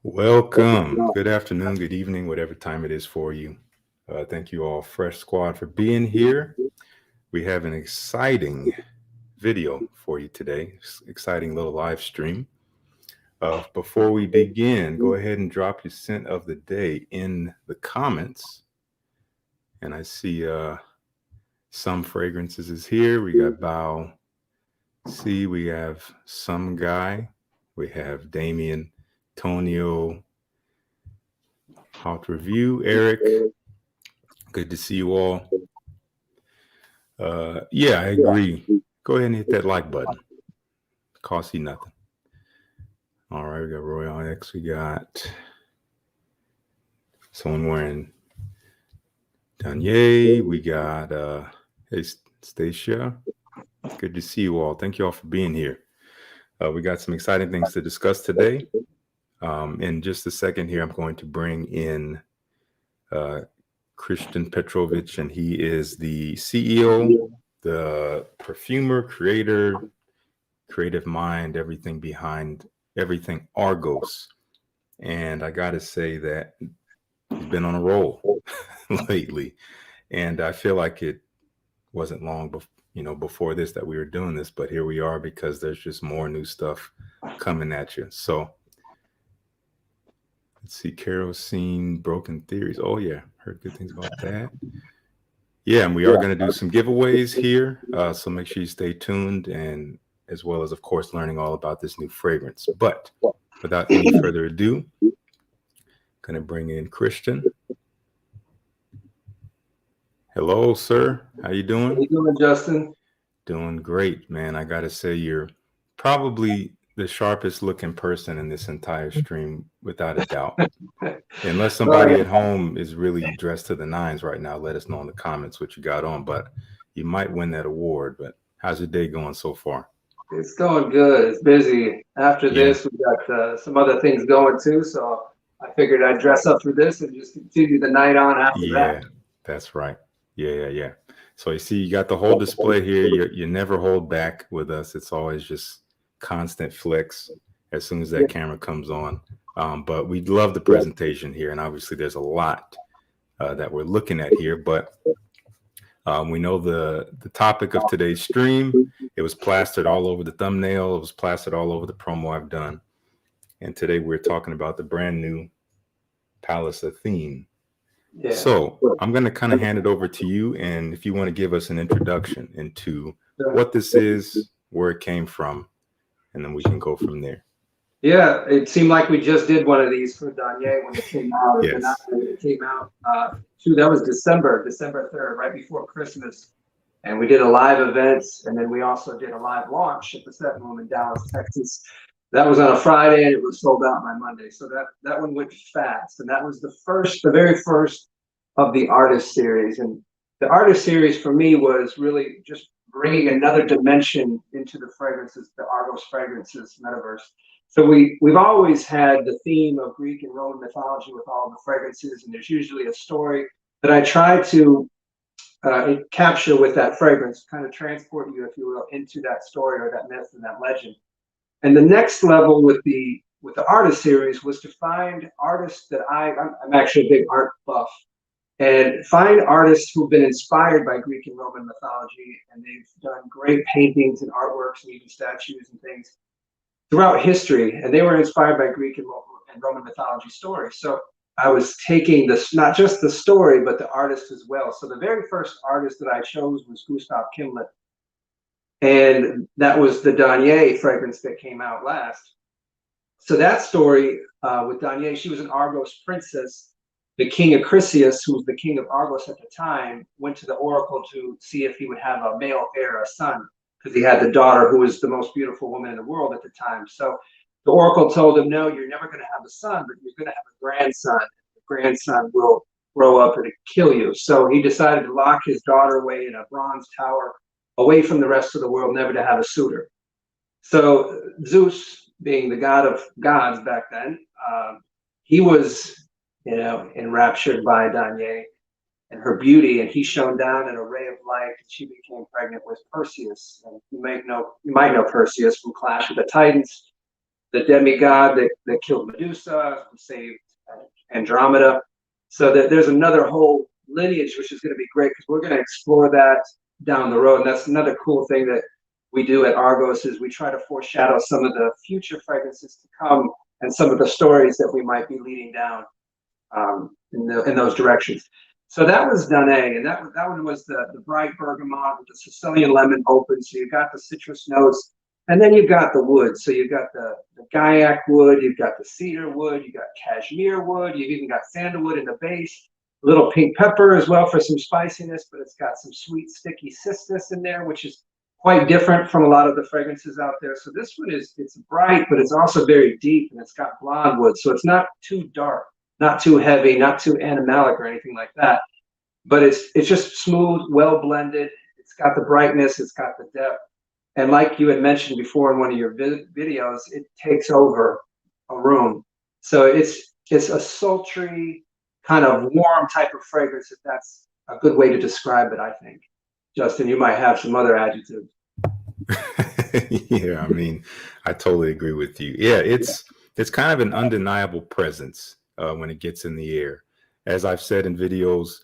Welcome. Good afternoon, good evening, whatever time it is for you. Thank you all, Fresh Squad, for being here. We have an exciting video for you today, exciting little live stream. Before we begin, go ahead and drop your scent of the day in the comments. And I see some fragrances is here. We got Bow C, we have Some Guy, we have Damien, Tonio, Hot Review, Eric. Good to see you all. Yeah, I agree. Go ahead and hit that like button. Cost you nothing. All right, we got Royal X. We got someone wearing Danye. We got hey Stacia. Good to see you all. Thank you all for being here. We got some exciting things to discuss today. In just a second here, I'm going to bring in Christian Petrovich, and he is the CEO, the perfumer, creator, creative mind, everything behind everything Argos. And I got to say that he's been on a roll lately. And I feel like it wasn't long before this that we were doing this, but here we are because there's just more new stuff coming at you. So let's see, Kerosene, Broken Theories. Oh, yeah, heard good things about that. Yeah, and we are going to do some giveaways here. So make sure you stay tuned, and as well as, of course, learning all about this new fragrance. But without any further ado, going to bring in Christian. Hello, sir. How you doing? How you doing, Justin? Doing great, man. I got to say, you're probably the sharpest looking person in this entire stream, without a doubt. Unless somebody at home is really dressed to the nines right now, let us know in the comments what you got on. But you might win that award. But how's your day going so far? It's going good. It's busy. After this, we got some other things going too. So I figured I'd dress up for this and just continue the night on after that. Yeah, that's right. Yeah. So you see, you got the whole display here. You never hold back with us. It's always just constant flex as soon as that camera comes on. But we love the presentation here, and obviously there's a lot that we're looking at here. But we know the topic of today's stream. It was plastered all over the thumbnail. It was plastered all over the promo I've done. And today we're talking about the brand new PALLAS Athene. Yeah. So I'm going to kind of hand it over to you. And if you want to give us an introduction into what this is, where it came from, and then we can go from there. Yeah, it seemed like we just did one of these for Danye when it came out. Yes. It came out, that was December 3rd, right before Christmas. And we did a live event, and then we also did a live launch at the Set Room in Dallas, Texas. That was on a Friday, and it was sold out by Monday. So that one went fast. And that was the very first of the artist series. And the artist series for me was really just bringing another dimension into the fragrances, the Argos fragrances metaverse. So we've always had the theme of Greek and Roman mythology with all the fragrances, and there's usually a story that I try to capture with that fragrance, kind of transport you, if you will, into that story or that myth and that legend. And the next level with the artist series was to find artists that I'm actually a big art buff, and find artists who've been inspired by Greek and Roman mythology, and they've done great paintings and artworks and even statues and things throughout history, and they were inspired by Greek and Roman mythology stories. So I was taking this, not just the story, but the artist as well. So the very first artist that I chose was Gustav Klimt, and that was the Danye fragrance that came out last. So that story with Danye, she was an Argos princess. The king Acrisius, who was the king of Argos at the time, went to the oracle to see if he would have a male heir, a son, because he had the daughter who was the most beautiful woman in the world at the time. So the oracle told him, no, you're never going to have a son, but you're going to have a grandson. The grandson will grow up and kill you. So he decided to lock his daughter away in a bronze tower, away from the rest of the world, never to have a suitor. So Zeus, being the god of gods back then, he was, enraptured by Danye and her beauty, and he shone down in a ray of light, and she became pregnant with Perseus. And you might know Perseus from Clash of the Titans. the demigod that killed Medusa, who saved Andromeda. So there's another whole lineage, which is going to be great because we're going to explore that down the road. And that's another cool thing that we do at Argos is we try to foreshadow some of the future fragrances to come and some of the stories that we might be leading down in those directions. So that was Danae, and that one was the bright bergamot with the Sicilian lemon open. So you got the citrus notes, and then you've got the wood. So you've got the Gaiac wood, you've got the cedar wood, you've got cashmere wood, you've even got sandalwood in the base, a little pink pepper as well for some spiciness, but it's got some sweet, sticky cistus in there, which is quite different from a lot of the fragrances out there. So this one it's bright, but it's also very deep, and it's got blonde wood. So it's not too dark, not too heavy, not too animalic or anything like that. But it's just smooth, well blended. It's got the brightness, it's got the depth. And like you had mentioned before in one of your videos, it takes over a room. So it's a sultry, kind of warm type of fragrance, if that's a good way to describe it, I think. Justin, you might have some other adjectives. Yeah, I mean, I totally agree with you. Yeah, it's kind of an undeniable presence when it gets in the air. As I've said in videos,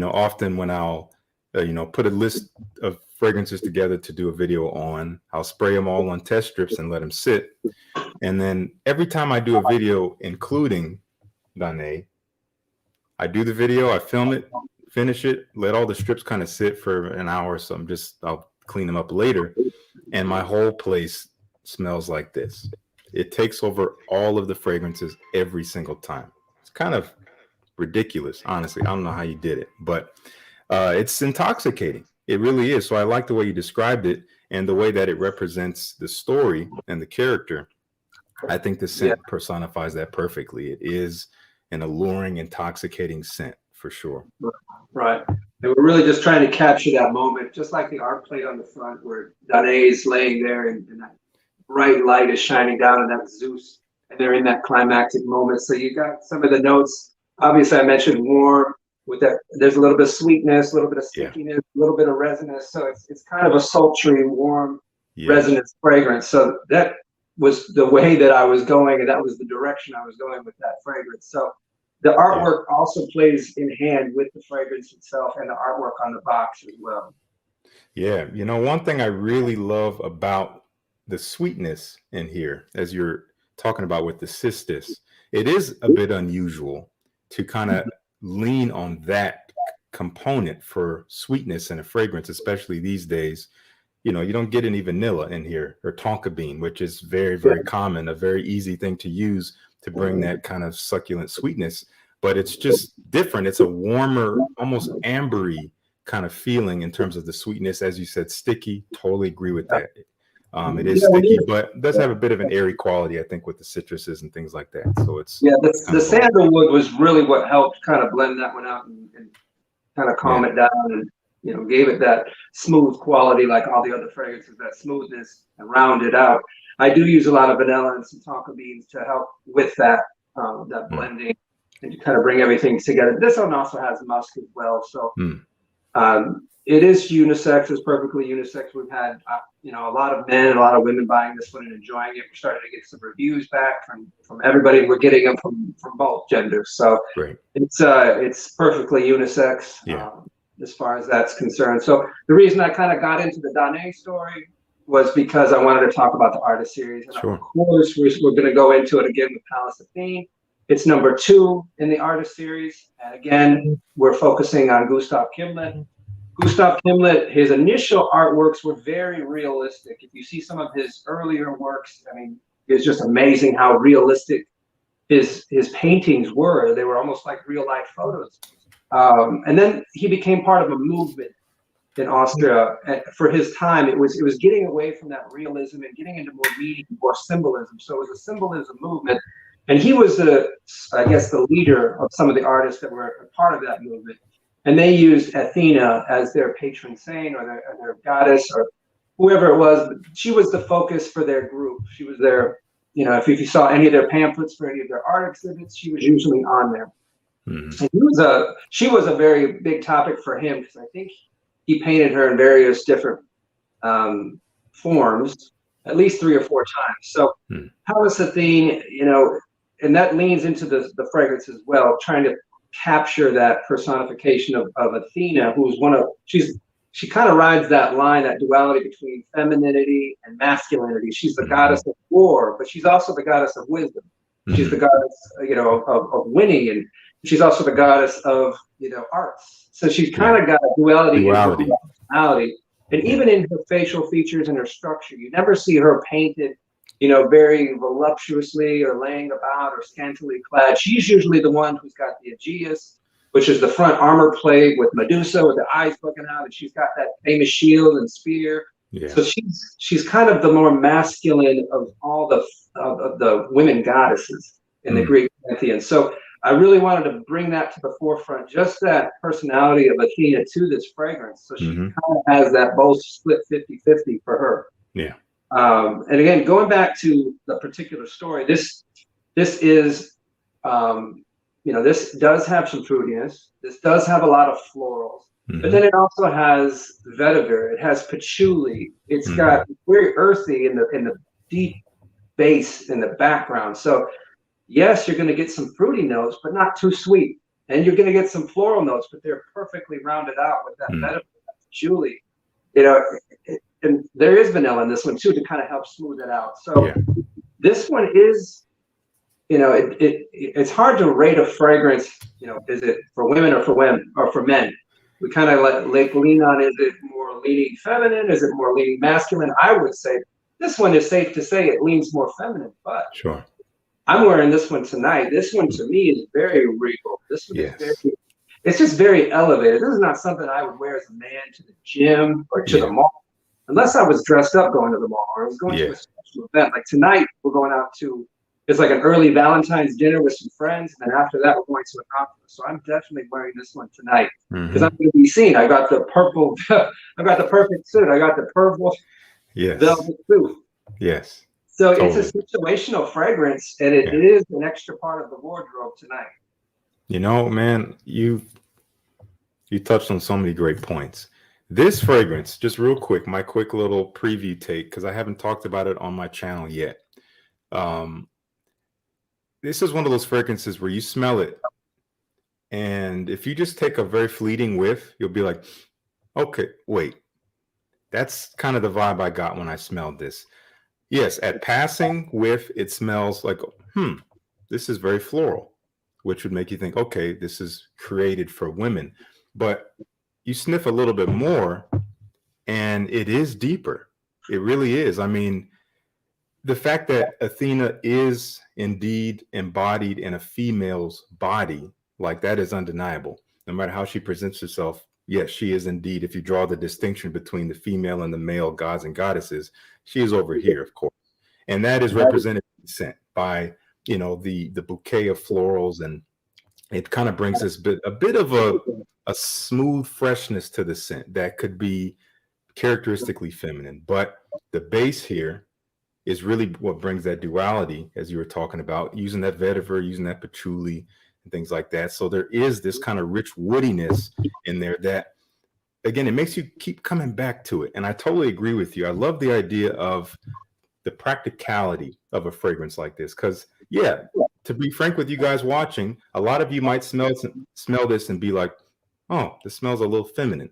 often when I'll, put a list of fragrances together to do a video on, I'll spray them all on test strips and let them sit. And then every time I do a video, including Danae, I do the video, I film it, finish it, let all the strips kind of sit for an hour or so. I'll clean them up later. And my whole place smells like this. It takes over all of the fragrances every single time. It's kind of ridiculous, honestly. I don't know how you did it, but it's intoxicating. It really is. So I like the way you described it and the way that it represents the story and the character. I think the scent personifies that perfectly. It is an alluring, intoxicating scent for sure. Right. And we're really just trying to capture that moment, just like the art plate on the front where Danae is laying there and that bright light is shining down on that Zeus, and they're in that climactic moment. So you got some of the notes. Obviously, I mentioned warm with that. There's a little bit of sweetness, a little bit of stickiness, a little bit of resonance. So it's kind of a sultry, warm, resonance fragrance. So that was the way that I was going, and that was the direction I was going with that fragrance. So the artwork also plays in hand with the fragrance itself and the artwork on the box as well. Yeah, one thing I really love about the sweetness in here, as you're talking about with the cistus, it is a bit unusual to kind of lean on that component for sweetness in a fragrance, especially these days. You don't get any vanilla in here or tonka bean, which is very, very common, a very easy thing to use to bring that kind of succulent sweetness. But it's just different. It's a warmer, almost ambery kind of feeling in terms of the sweetness. As you said, sticky. Totally agree with that. It is sticky, but it does have a bit of an airy quality, I think, with the citruses and things like that. So it's the sandalwood was really what helped kind of blend that one out and kind of calm it down and gave it that smooth quality, like all the other fragrances, that smoothness and round it out. I do use a lot of vanilla and some tonka beans to help with that that blending and to kind of bring everything together. This one also has musk as well, so it is unisex. It's perfectly unisex. We've had a lot of men and a lot of women buying this one and enjoying it. We're starting to get some reviews back from everybody. We're getting them from both genders, so it's perfectly unisex. As far as that's concerned. So the reason I kind of got into the Danae story was because I wanted to talk about the artist series. And of course, we're going to go into it again with Pallas Athene. It's number 2 in the artist series. And again, we're focusing on Gustav Klimt. Gustav Klimt, his initial artworks were very realistic. If you see some of his earlier works, I mean, it's just amazing how realistic his paintings were. They were almost like real life photos. And then he became part of a movement in Austria. For his time, it was getting away from that realism and getting into more meaning, more symbolism. So it was a symbolism movement, and he was the leader of some of the artists that were a part of that movement. And they used Athena as their patron saint or their goddess or whoever it was. She was the focus for their group. She was their, if you saw any of their pamphlets for any of their art exhibits, she was usually on there. And she was a very big topic for him because I think he painted her in various different forms at least 3 or 4 times. So Pallas Athene, you know, and that leans into the fragrance as well, trying to capture that personification of Athena, who's she kind of rides that line, that duality between femininity and masculinity. She's the goddess of war, but she's also the goddess of wisdom. She's the goddess, you know, of winning, and she's also the goddess of, you know, arts. So she's kind of got a duality in her personality. And even in her facial features and her structure, you never see her painted, you know, very voluptuously or laying about or scantily clad. She's usually the one who's got the Aegeus, which is the front armor plate with Medusa with the eyes poking out, and she's got that famous shield and spear. Yeah. So she's kind of the more masculine of all the women goddesses in the Greek pantheon. So I really wanted to bring that to the forefront, just that personality of Athena to this fragrance. So she kind of has that both split 50-50 for her. Yeah. And again, going back to the particular story, this is, you know, this does have some fruitiness. This does have a lot of florals, but then it also has vetiver. It has patchouli. It's got very earthy in the deep bass in the background. So yes, you're going to get some fruity notes, but not too sweet. And you're going to get some floral notes, but they're perfectly rounded out with that vetiver, that patchouli. You know, and there is vanilla in this one too to kind of help smooth it out. So this one is, you know, it's hard to rate a fragrance. You know, is it for women or for women or for men? We kind of like lean on, is it more leaning feminine? Is it more leaning masculine? I would say this one is safe to say it leans more feminine, but sure. I'm wearing this one tonight. This one to me is very regal. This one is very, it's just very elevated. This is not something I would wear as a man to the gym or to the mall, unless I was dressed up going to the mall or I was going to a special event. Like tonight, we're going out to, it's like an early Valentine's dinner with some friends, and then after that, we're going to a conference. So I'm definitely wearing this one tonight because I'm going to be seen. I got the purple, I got the perfect suit. I got the purple velvet suit. Yes. So it's a situational fragrance, and it is an extra part of the wardrobe tonight. You know, man, you touched on so many great points. This fragrance, just real quick, my quick little preview take, because I haven't talked about it on my channel yet. This is one of those fragrances where you smell it, and if you just take a very fleeting whiff, you'll be like, okay, wait, that's kind of the vibe I got when I smelled this. Yes, at passing whiff, it smells like, this is very floral, which would make you think, okay, this is created for women. But you sniff a little bit more, and it is deeper. It really is. I mean, the fact that Athena is indeed embodied in a female's body, like that is undeniable. No matter how she presents herself, yes, she is indeed, if you draw the distinction between the female and the male gods and goddesses, she is over here, of course. And that is represented in the scent by, you know, the bouquet of florals, and it kind of brings this a bit of a smooth freshness to the scent that could be characteristically feminine. But the base here is really what brings that duality, as you were talking about, using that vetiver, using that patchouli and things like that. So there is this kind of rich woodiness in there that, again, it makes you keep coming back to it. And I totally agree with you. I love the idea of the practicality of a fragrance like this, because to be frank with you guys watching, a lot of you might smell this and be like, oh, this smells a little feminine.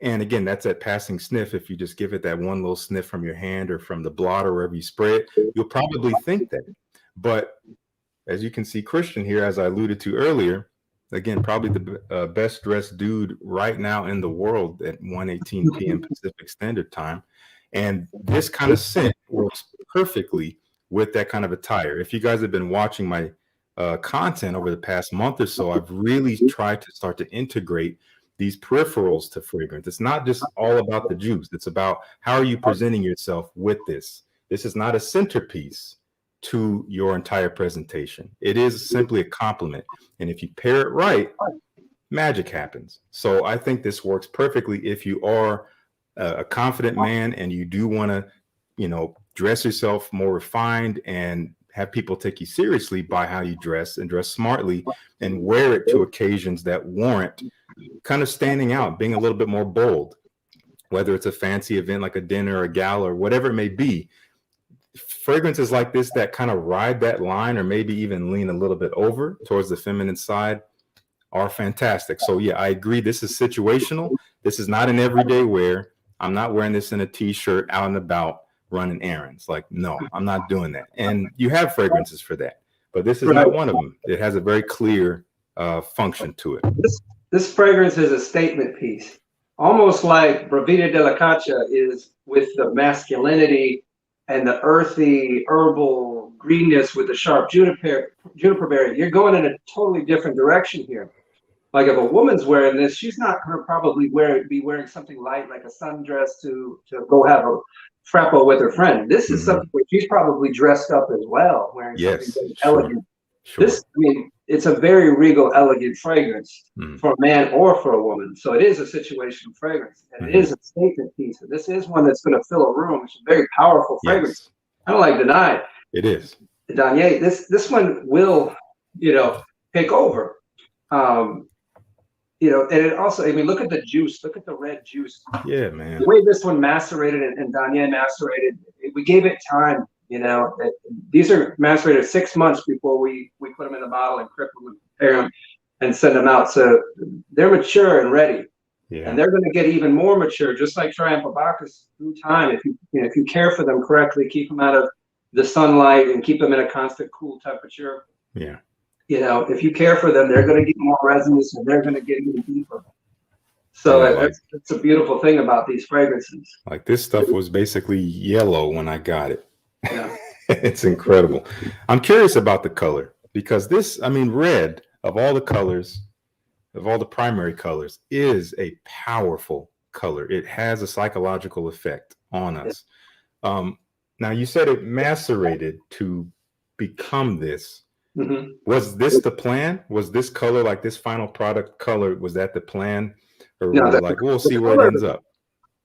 And again, that's that passing sniff. If you just give it that one little sniff from your hand or from the blot or wherever you spray it, you'll probably think that. But as you can see, Christian here, as I alluded to earlier, again, probably the best dressed dude right now in the world at 1:18 p.m. Pacific Standard Time. And this kind of scent works perfectly with that kind of attire. If you guys have been watching my content over the past month or so, I've really tried to start to integrate these peripherals to fragrance. It's not just all about the juice. It's about how are you presenting yourself with this. This is not a centerpiece to your entire presentation. It is simply a complement. And if you pair it right, magic happens. So I think this works perfectly if you are a confident man and you do want to, you know, dress yourself more refined and have people take you seriously by how you dress, and dress smartly and wear it to occasions that warrant kind of standing out, being a little bit more bold, whether it's a fancy event like a dinner or a gala or whatever it may be. fragrances like this that kind of ride that line, or maybe even lean a little bit over towards the feminine side, are fantastic. So yeah, I agree. This is situational. This is not an everyday wear. I'm not wearing this in a t-shirt out and about running errands. Like, no, I'm not doing that. And you have fragrances for that, but this is not one of them. It has a very clear function to it. This fragrance is a statement piece, almost like Bravida della Caccia is with the masculinity and the earthy herbal greenness with the sharp juniper berry. You're going in a totally different direction here. Like if a woman's wearing this, she's not going to probably be wearing something light like a sundress to go have a frappo with her friend. This is something where she's probably dressed up as well, wearing something very elegant. Sure. This, I mean, it's a very regal, elegant fragrance for a man or for a woman. So it is a situational fragrance, and it is a statement piece. And this is one that's going to fill a room. It's a very powerful fragrance. I don't like deny it. It is. Danye, this one will, take over. And it also, I mean, look at the juice. Look at the red juice. Yeah, man. The way this one macerated and Danye macerated, we gave it time. These are macerated 6 months before we put them in the bottle and crip them and prepare them and send them out. So they're mature and ready. Yeah. And they're going to get even more mature, just like Triumph of Bacchus through time. If you care for them correctly, keep them out of the sunlight and keep them in a constant cool temperature. Yeah. If you care for them, they're going to get more resonance and they're going to get even deeper. So it's a beautiful thing about these fragrances. Like this stuff was basically yellow when I got it. Yeah. It's incredible. I'm curious about the color, because this, I mean, red of all the colors, of all the primary colors, is a powerful color. It has a psychological effect on us. Yeah. Now you said it macerated to become this. Was this the plan? Was this color, like this final product color, was that the plan? Or like, we'll see where it ends up?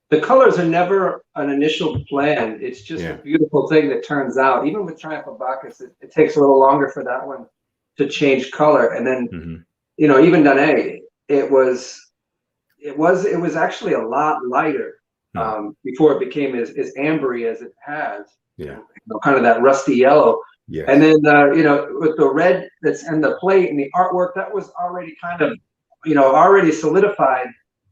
The colors are never an initial plan. It's just a beautiful thing that turns out. Even with Triumph of Bacchus, it takes a little longer for that one to change color. And then, even Danae, it was actually a lot lighter before it became as ambery as it has. Yeah. Kind of that rusty yellow. Yeah. And then, with the red that's in the plate and the artwork, that was already kind of, already solidified.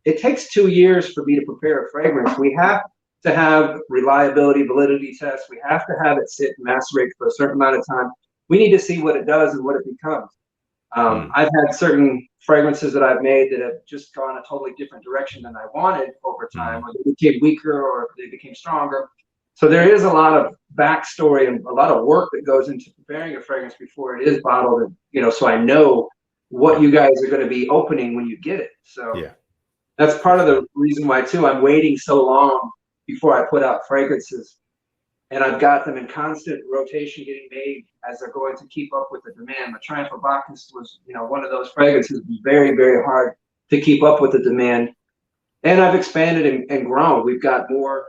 It takes 2 years for me to prepare a fragrance. We have to have reliability, validity tests. We have to have it sit and macerate for a certain amount of time. We need to see what it does and what it becomes. I've had certain fragrances that I've made that have just gone a totally different direction than I wanted over time, or they became weaker or they became stronger. So there is a lot of backstory and a lot of work that goes into preparing a fragrance before it is bottled, and so I know what you guys are going to be opening when you get it. So that's part of the reason why too I'm waiting so long before I put out fragrances, and I've got them in constant rotation getting made as they're going to keep up with the demand. The Triumph of Bacchus was one of those fragrances. It was very, very hard to keep up with the demand, and I've expanded and grown. We've got more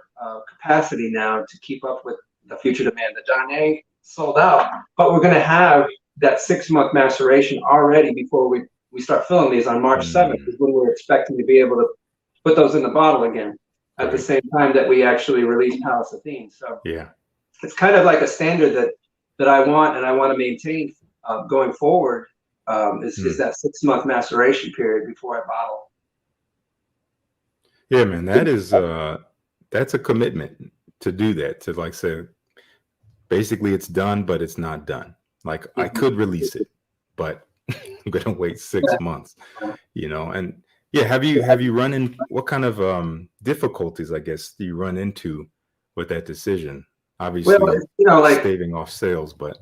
capacity now to keep up with the future demand. The Danae sold out, but we're going to have that 6-month maceration already before we start filling these on March 7th is when we're expecting to be able to put those in the bottle again at the same time that we actually release PALLAS Athene. So it's kind of like a standard that I want and I want to maintain going forward is that 6-month maceration period before I bottle. Yeah, man, that is that's a commitment to do that, to like say, basically it's done, but it's not done. Like I could release it, but I'm going to wait 6 months, and have you run in, what kind of difficulties, I guess, do you run into with that decision? Obviously, like staving off sales, but.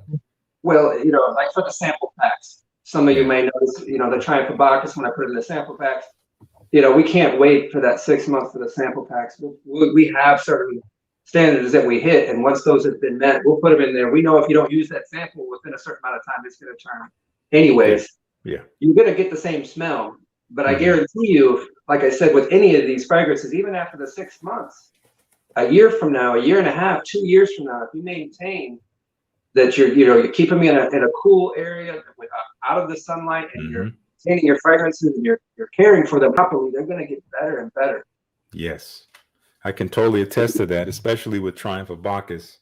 Well, like for the sample packs, some of you may notice, the Triumph of Bacchus, when I put it in the sample packs, we can't wait for that 6 months for the sample packs. We have certain standards that we hit, and once those have been met, we'll put them in there. We know if you don't use that sample within a certain amount of time, it's going to turn. Anyways, you're going to get the same smell, but I guarantee you, like I said, with any of these fragrances, even after the 6 months, a year from now, a year and a half, 2 years from now, if you maintain that you're keeping them in a cool area out of the sunlight, and you're maintaining your fragrances and you're caring for them properly, they're going to get better and better. Yes, I can totally attest to that, especially with Triumph of Bacchus.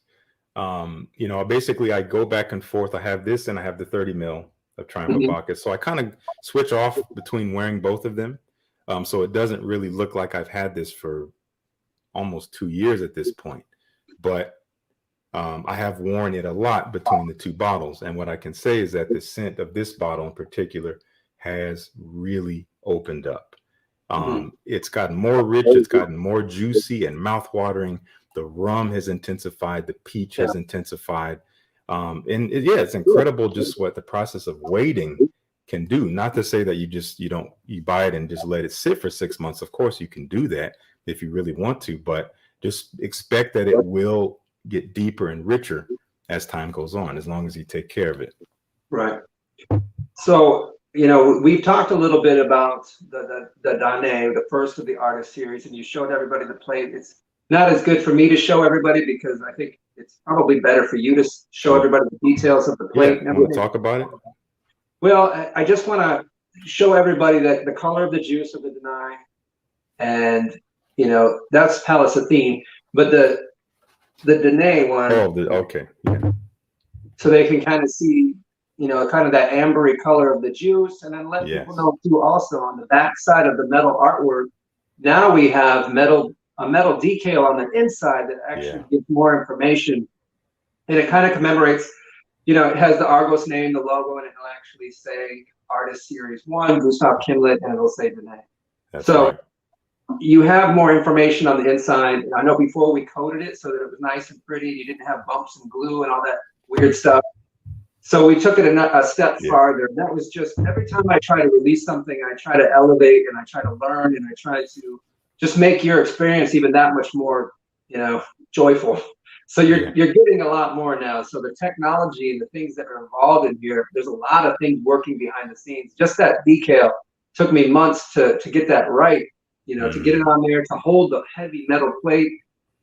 You know, basically I go back and forth. I have this and I have the 30 mil of Triumph of Bacchus. So I kind of switch off between wearing both of them. So it doesn't really look like I've had this for almost 2 years at this point. But I have worn it a lot between the two bottles. And what I can say is that the scent of this bottle in particular has really opened up. It's gotten more rich, it's gotten more juicy and mouth-watering. The rum has intensified, the peach has intensified. Yeah, it's incredible just what the process of waiting can do. Not to say that you buy it and just let it sit for 6 months. Of course, you can do that if you really want to, but just expect that it will get deeper and richer as time goes on, as long as you take care of it. Right. So, you know, we've talked a little bit about the Danae, the first of the artist series, and you showed everybody the plate. It's not as good for me to show everybody because I think it's probably better for you to show everybody the details of the plate. Yeah, want to talk about it? Well, I just want to show everybody that the color of the juice of the Danae, and you know, that's Pallas Athene, but the Danae one. Oh, okay. Yeah. So they can kind of see, you know, kind of that ambery color of the juice, and then let people know too. Also, on the back side of the metal artwork, now we have a metal decal on the inside that actually gives more information, and it kind of commemorates. You know, it has the Argos name, the logo, and it'll actually say Artist Series 1, Gustav Klimt, and it'll say Danae. So right. You have more information on the inside. I know before we coated it so that it was nice and pretty. You didn't have bumps and glue and all that weird stuff. So we took it a step farther. That was just, every time I try to release something, I try to elevate and I try to learn and I try to just make your experience even that much more, you know, joyful. So you're getting a lot more now. So the technology and the things that are involved in here, there's a lot of things working behind the scenes. Just that decal took me months to get that right, you know, to get it on there, to hold the heavy metal plate,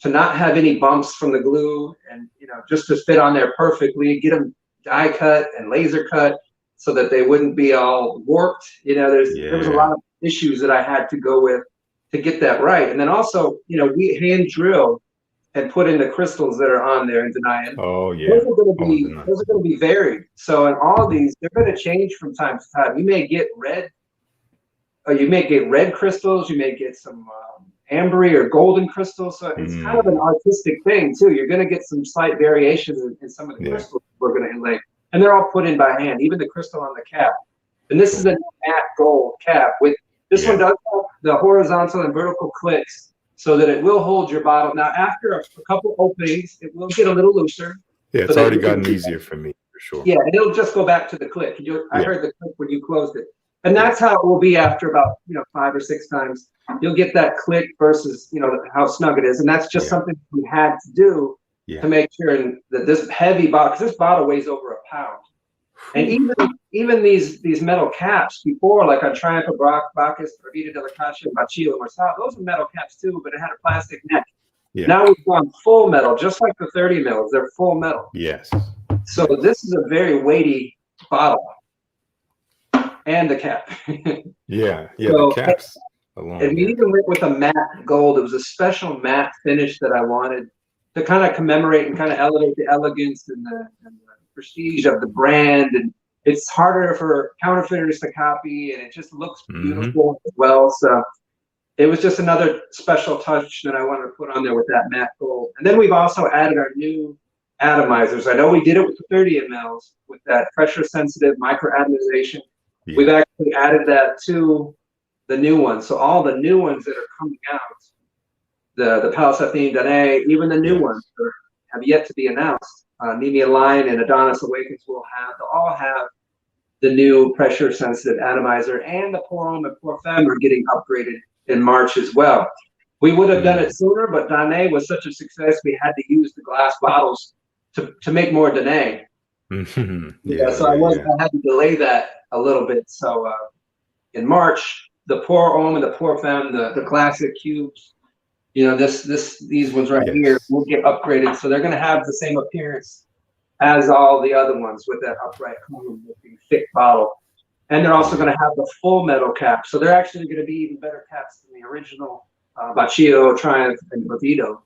to not have any bumps from the glue, and, you know, just to fit on there perfectly, get them die cut and laser cut so that they wouldn't be all warped. You know, there was a lot of issues that I had to go with to get that right. And then also, you know, we hand drill and put in the crystals that are on there and deny it. Oh yeah. Those are going to be varied. So in all of these, they're going to change from time to time. You may get red, or you may get red crystals. You may get some ambery or golden crystals. So it's kind of an artistic thing too. You're going to get some slight variations in some of the crystals we're going to inlay, and they're all put in by hand. Even the crystal on the cap. And this is a matte gold cap with this one does have the horizontal and vertical clicks, so that it will hold your bottle. Now, after a couple openings, it will get a little looser. Yeah, it's already gotten easier for me, for sure. Yeah, and it'll just go back to the click. I heard the click when you closed it. And that's how it will be after about, you know, 5 or 6 times. You'll get that click versus, you know, how snug it is. And that's just something we had to do to make sure that this heavy bottle, because this bottle weighs over 1 pound. And even these metal caps before, like on Triumph of Bacchus, Vida della Caccia, Baccio, and Marsala, those are metal caps too, but it had a plastic neck. Yeah. Now we've gone full metal, just like the 30 mils. They're full metal. Yes. So this is a very weighty bottle. And the cap. So, the caps alone. And we even went with a matte gold. It was a special matte finish that I wanted to kind of commemorate and kind of elevate the elegance and the prestige of the brand. And it's harder for counterfeiters to copy, and it just looks beautiful as well. So it was just another special touch that I wanted to put on there with that matte gold. And then we've also added our new atomizers. I know we did it with the 30 mls with that pressure sensitive micro atomization. We've actually added that to the new ones. So all the new ones that are coming out, the Pallas Athene, Danae, even the new ones have yet to be announced. Nemea Lion and Adonis Awakens will all have the new pressure sensitive atomizer, and the Pour Homme and Pour Femme are getting upgraded in March as well. We would have done it sooner, but Danae was such a success, we had to use the glass bottles to make more Danae. So I had to delay that a little bit. So in March, the Pour Homme and the Pour Femme, the classic cubes, you know, these ones right here will get upgraded. So they're going to have the same appearance as all the other ones with that upright cone looking thick bottle. And they're also going to have the full metal cap. So they're actually going to be even better caps than the original Baccio, Triumph, and Vida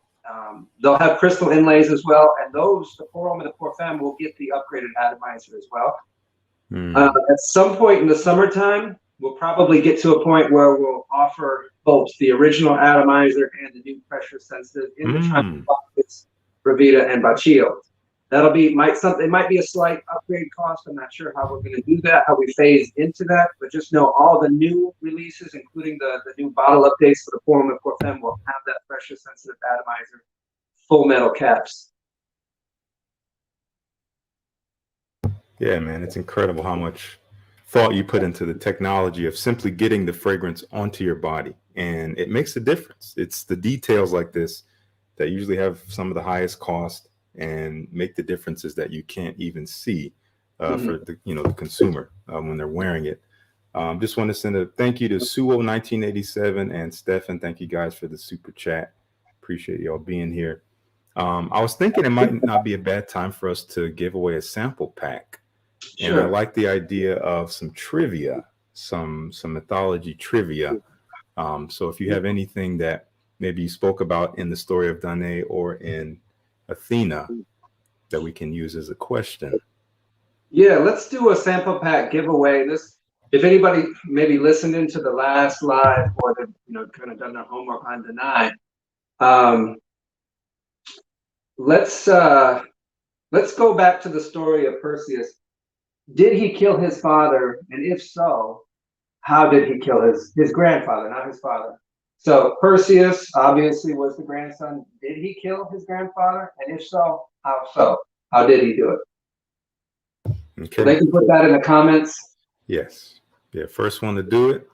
They'll have crystal inlays as well, and those, the Pour Homme and the Pour Femme, will get the upgraded atomizer as well. At some point in the summertime, we'll probably get to a point where we'll offer both the original atomizer and the new pressure sensitive in the triangle buckets, Bravita and Baccio. That'll be, it might be a slight upgrade cost. I'm not sure how we're going to do that, how we phase into that, but just know all the new releases, including the new bottle updates for the Pour Homme and Pour Femme, will have that pressure sensitive atomizer, full metal caps. Yeah, man, it's incredible how much thought you put into the technology of simply getting the fragrance onto your body, and it makes a difference. It's the details like this that usually have some of the highest cost and make the differences that you can't even see for the the consumer when they're wearing it. Just want to send a thank you to Suo1987 and Stefan. Thank you guys for the super chat. Appreciate y'all being here. I was thinking it might not be a bad time for us to give away a sample pack. And I like the idea of some trivia, some mythology trivia. So if you have anything that maybe you spoke about in the story of Danae or in Athena that we can use as a question. Yeah, let's do a sample pack giveaway. This, if anybody maybe listened into the last live or they've kind of done their homework on Danae, let's go back to the story of Perseus. Did he kill his father? And if so, how did he kill his grandfather, not his father? So Perseus obviously was the grandson. Did he kill his grandfather? And if so, how so? How did he do it? Okay. So they can put that in the comments. Yes. Yeah, first one to do it.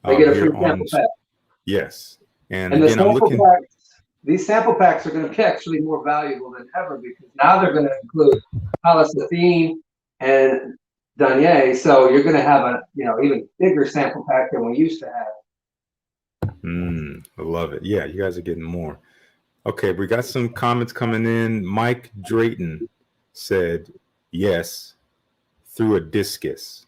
They get a free sample pack. Yes. And again, I'm looking. These sample packs are going to be actually more valuable than ever because now they're going to include Pallas Athene and Danae. So you're going to have a even bigger sample pack than we used to have. I love it. Yeah, you guys are getting more. Okay, we got some comments coming in. Mike Drayton said yes through a discus.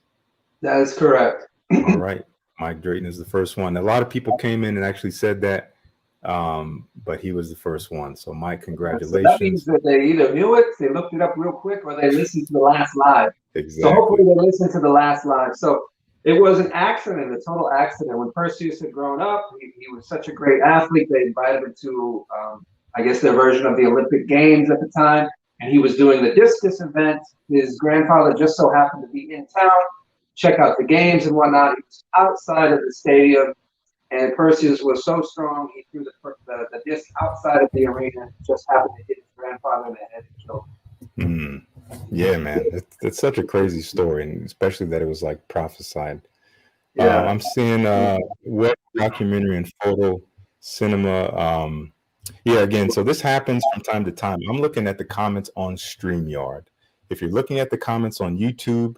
That is correct. All right. Mike Drayton is the first one. A lot of people came in and actually said that, but he was the first one. So Mike, congratulations. So that means that they either knew it, they looked it up real quick, or they listened to the last live. Exactly. So hopefully they listened to the last live. So it was an accident, a total accident. When Perseus had grown up, he was such a great athlete. They invited him to, I guess, their version of the Olympic Games at the time. And he was doing the discus event. His grandfather just so happened to be in town, check out the games and whatnot. He was outside of the stadium. And Perseus was so strong, he threw the disc outside of the arena. Just happened to hit his grandfather in the head and killed him. Yeah, man, it's such a crazy story, and especially that it was like prophesied. Yeah, I'm seeing web documentary and photo cinema. Yeah, again, so this happens from time to time. I'm looking at the comments on StreamYard. If you're looking at the comments on YouTube,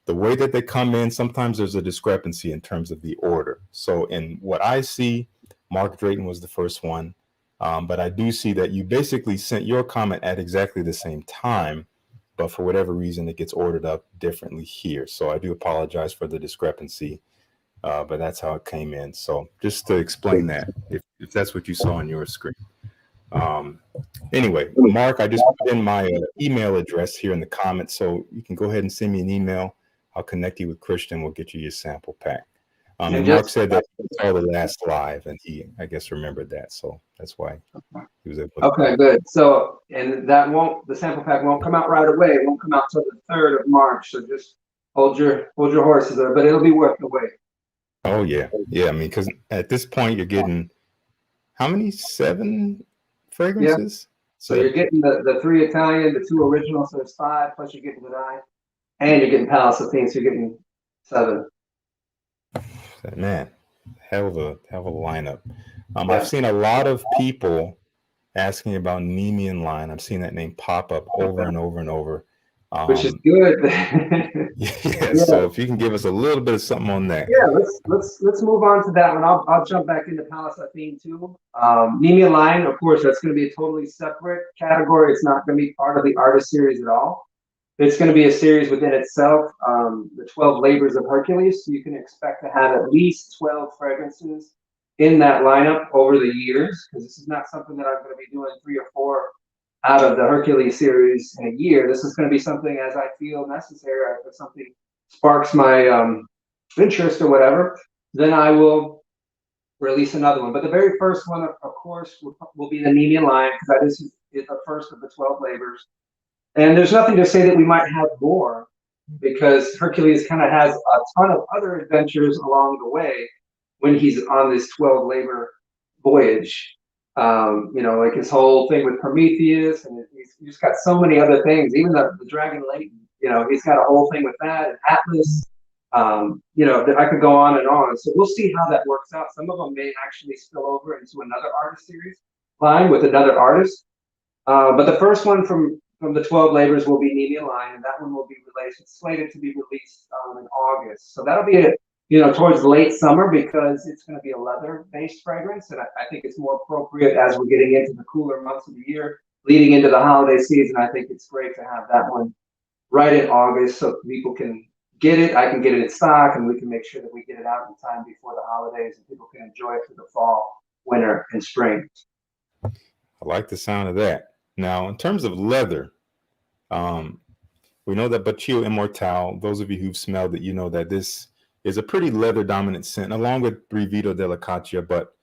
the way that they come in, sometimes there's a discrepancy in terms of the order. So in what I see, Mark Drayton was the first one. But I do see that you basically sent your comment at exactly the same time, but for whatever reason, it gets ordered up differently here. So I do apologize for the discrepancy, but that's how it came in. So just to explain that, if that's what you saw on your screen. Anyway, Mark, I just put in my email address here in the comments, so you can go ahead and send me an email. I'll connect you with Christian. We'll get you your sample pack. And Mark said that he saw the last live, and he, I guess, remembered that. So that's why he was able to. Okay, good. So, and the sample pack won't come out right away. It won't come out till the 3rd of March. So just hold your horses there, but it'll be worth the wait. Oh yeah, yeah. I mean, because at this point you're getting how many? 7 fragrances. Yeah. So you're getting the 3 Italian, the 2 original, so there's 5. Plus you're getting the 9, and you're getting Pallas Athene, so you're getting 7. Man, hell of a lineup. I've seen a lot of people asking about Nemean line. I've seen that name pop up over and over and over. Which is good. Yeah. So if you can give us a little bit of something on that. Yeah, let's move on to that one. I'll jump back into Pallas Athene too. Nemean line, of course, that's going to be a totally separate category. It's not going to be part of the artist series at all. It's going to be a series within itself, the 12 Labors of Hercules. So you can expect to have at least 12 fragrances in that lineup over the years, because this is not something that I'm going to be doing 3 or 4 out of the Hercules series in a year. This is going to be something as I feel necessary. If something sparks my interest or whatever, then I will release another one. But the very first one, of course, will be the Nemean Lion, because this is the first of the 12 labors. And there's nothing to say that we might have more, because Hercules kind of has a ton of other adventures along the way when he's on this 12 labor voyage. You know, like his whole thing with Prometheus, and he's just got so many other things. Even the Dragon Leighton, you know, he's got a whole thing with that, and Atlas. You know, I could go on and on. So we'll see how that works out. Some of them may actually spill over into another artist series line with another artist. But the first one from the 12 labors will be Nemean Lion, and that one will be released. It's slated to be released in August. So that'll be you know, towards late summer, because it's going to be a leather-based fragrance, and I think it's more appropriate as we're getting into the cooler months of the year, leading into the holiday season. I think it's great to have that one right in August, so people can get it. I can get it in stock, and we can make sure that we get it out in time before the holidays, and people can enjoy it through the fall, winter, and spring. I like the sound of that. Now, in terms of leather, we know that Baccio Immortale, those of you who've smelled it, you know that this is a pretty leather dominant scent, along with Brivido Dell'Acacia. But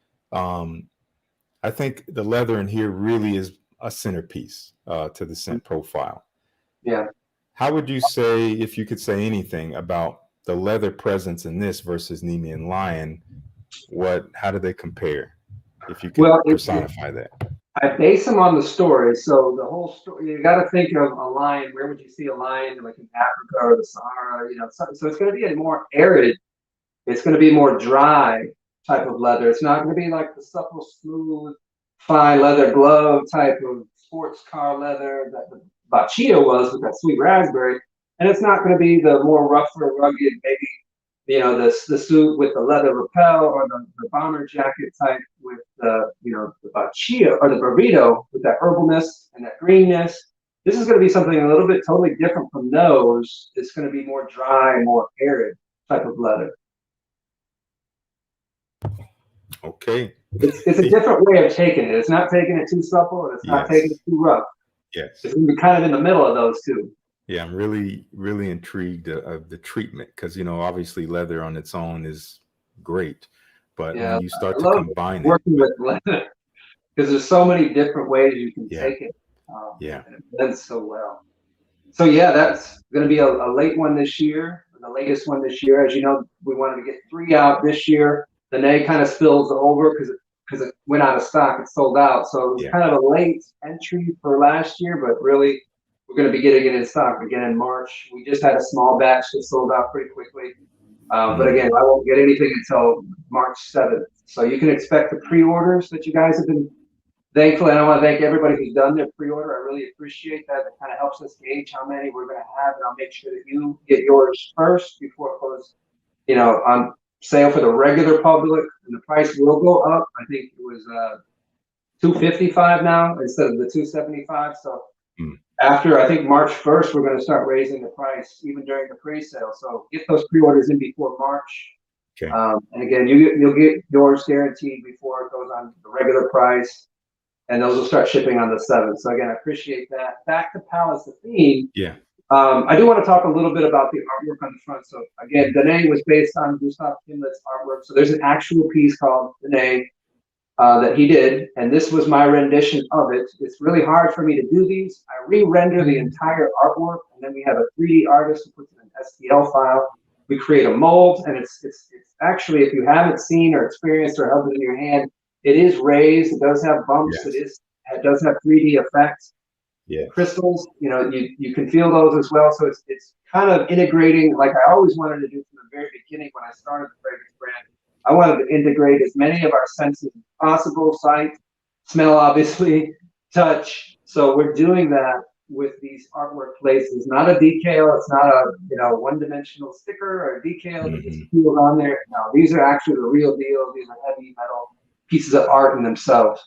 I think the leather in here really is a centerpiece to the scent profile. Yeah. How would you say, if you could say anything about the leather presence in this versus Nemean Lion, how do they compare? If you could personify that. I base them on the story. So the whole story, you got to think of a lion. Where would you see a lion? Like in Africa or the Sahara, you know, so it's going to be a more arid, it's going to be more dry type of leather. It's not going to be like the supple, smooth, fine leather glove type of sports car leather that the Baccio was with that sweet raspberry. And it's not going to be the more rougher, rugged, maybe, you know, the suit with the leather lapel, or the bomber jacket type with the, you know, the Baccio or the Brivido with that herbalness and that greenness. This is going to be something a little bit totally different from those. It's going to be more dry, more arid type of leather. Okay. It's a different way of taking it. It's not taking it too supple, and it's not taking it too rough. Yes. It's going to be kind of in the middle of those two. Yeah, I'm really, really intrigued of the treatment, because, you know, obviously leather on its own is great, but when you start to combine working with leather, because there's so many different ways you can take it. And it blends so well. So yeah, that's going to be a late one this year, the latest one this year. As you know, we wanted to get 3 out this year. The Nay kind of spills over because it went out of stock. It sold out. So it was kind of a late entry for last year, but really we're going to be getting it in stock again in March. We just had a small batch that sold out pretty quickly. But again, I won't get anything until March 7th. So you can expect the pre-orders that you guys have been thankful. And I want to thank everybody who's done their pre-order. I really appreciate that. It kind of helps us gauge how many we're going to have. And I'll make sure that you get yours first before it goes, you know, on sale for the regular public. And the price will go up. I think it was $255 now instead of the $275. So after, I think, March 1st, we're going to start raising the price even during the pre-sale. So get those pre-orders in before March. Okay. And again, you'll get yours guaranteed before it goes on the regular price. And those will start shipping on the 7th. So again, I appreciate that. Back to Pallas Athene. Yeah. I do want to talk a little bit about the artwork on the front. So again, Danae was based on Gustav Klimt's artwork. So there's an actual piece called Danae that he did, and this was my rendition of it. It's really hard for me to do these. I re-render the entire artwork, and then we have a 3D artist who puts it in an STL file. We create a mold, and it's actually, if you haven't seen or experienced or held it in your hand, it is raised. It does have bumps. It does have 3D effects. Yeah. Crystals, you know, you can feel those as well. So it's kind of integrating, like I always wanted to do from the very beginning when I started the fragrance brand. I wanted to integrate as many of our senses as possible: sight, smell, obviously, touch. So we're doing that with these artwork places. Not a decal. It's not a, you know, one-dimensional sticker or a decal that just peels on there. No, these are actually the real deal. These are heavy metal pieces of art in themselves.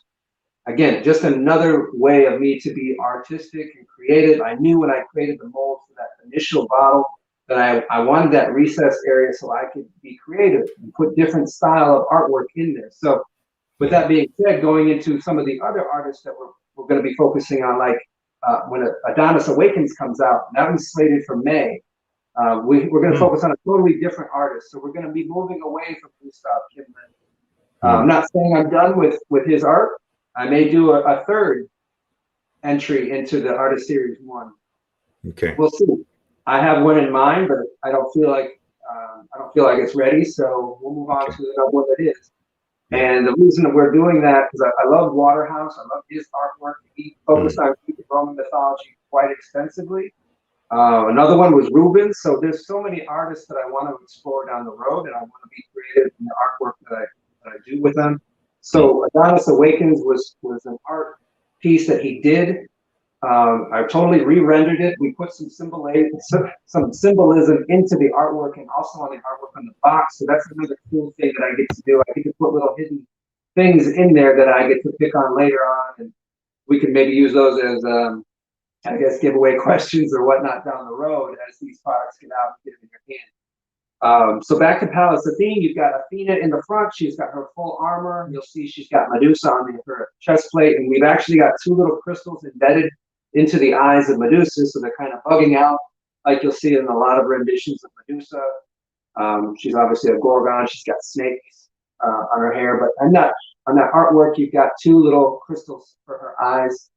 Again, just another way of me to be artistic and creative. I knew when I created the mold for that initial bottle that I wanted that recessed area so I could be creative and put different style of artwork in there. So with that being said, going into some of the other artists that we're going to be focusing on, like when Adonis Awakens comes out, that was slated for May. We're going to focus on a totally different artist. So we're going to be moving away from Gustav Klimt. I'm not saying I'm done with his art. I may do a third entry into the artist series 1. Okay. We'll see. I have one in mind, but I don't feel like it's ready. So we'll move on to another one that is. And the reason that we're doing that, because I love Waterhouse, I love his artwork. He focused on Greek and Roman mythology quite extensively. Another one was Rubens. So there's so many artists that I want to explore down the road, and I want to be creative in the artwork that I do with them. So Adonis Awakens was an art piece that he did. I totally re-rendered it. We put some symbolism into the artwork and also on the artwork on the box. So that's another cool thing that I get to do. I get to put little hidden things in there that I get to pick on later on, and we can maybe use those as, I guess, giveaway questions or whatnot down the road as these products get out and get in your hand. So back to Pallas Athene, you've got Athena in the front. She's got her full armor. You'll see she's got Medusa on her chest plate, and we've actually got 2 little crystals embedded into the eyes of Medusa, so they're kind of bugging out, like you'll see in a lot of renditions of Medusa. She's obviously a Gorgon. She's got snakes on her hair, but on that artwork, you've got 2 little crystals for her eyes.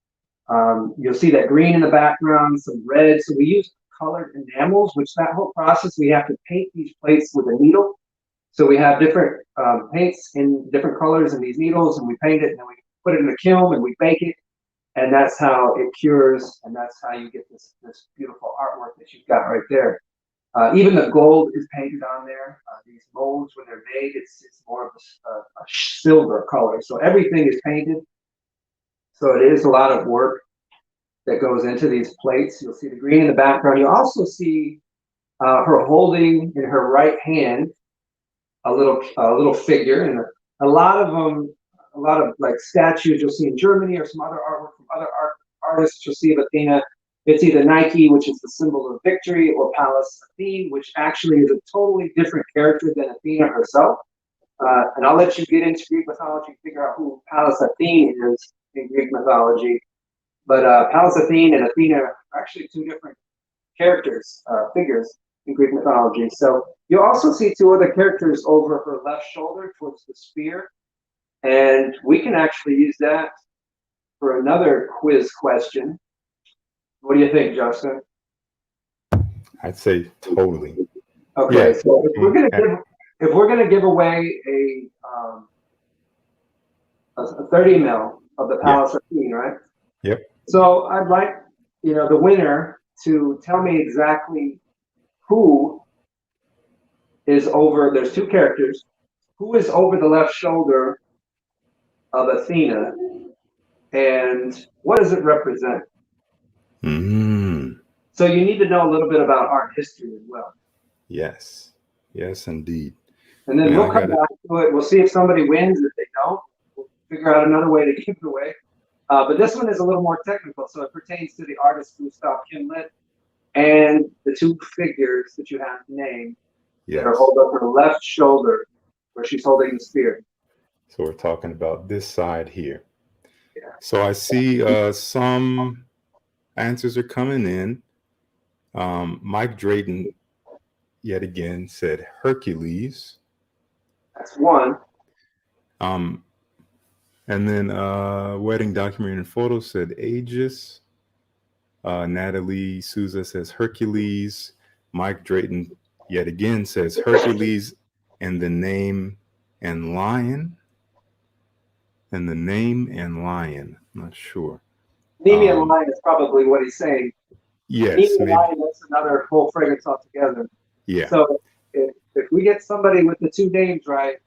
You'll see that green in the background, some red. So we use colored enamels, which that whole process, we have to paint these plates with a needle. So we have different paints in different colors in these needles, and we paint it, and then we put it in the kiln, and we bake it. And that's how it cures, and that's how you get this beautiful artwork that you've got right there. Even the gold is painted on there. These molds, when they're made, it's more of a silver color. So everything is painted. So it is a lot of work that goes into these plates. You'll see the green in the background. You also see her holding in her right hand a little figure, and a lot of like statues you'll see in Germany or some other artwork from other artists. You'll see of Athena. It's either Nike, which is the symbol of victory, or Pallas Athene, which actually is a totally different character than Athena herself. And I'll let you get into Greek mythology and figure out who Pallas Athene is in Greek mythology. But Pallas Athene and Athena are actually 2 different characters, figures in Greek mythology. So you'll also see 2 other characters over her left shoulder towards the spear. And we can actually use that for another quiz question. What do you think, Justin? I'd say totally. Okay, yeah. So if we're gonna give away a 30 mil of the Pallas Athene, right? Yep. So I'd like the winner to tell me exactly who is over. There's 2 characters. Who is over the left shoulder of Athena, and what does it represent? So you need to know a little bit about art history as well. Yes, indeed. And then we'll come back to it. We'll see if somebody wins. If they don't, we'll figure out another way to give it away. But this one is a little more technical, so it pertains to the artist Gustav Klimt and the 2 figures that you have to name that are over her left shoulder, where she's holding the spear. So we're talking about this side here. Yeah. So I see some answers are coming in. Mike Drayton, yet again, said Hercules. That's one. And then Wedding Documentary and Photo said Aegis. Natalie Souza says Hercules. Mike Drayton, yet again, says Hercules and the name and lion. And the name and lion. I'm not sure. Nemean lion is probably what he's saying. Yes. Nemean lion, that's another whole fragrance altogether. Yeah. So if we get somebody with the 2 names right,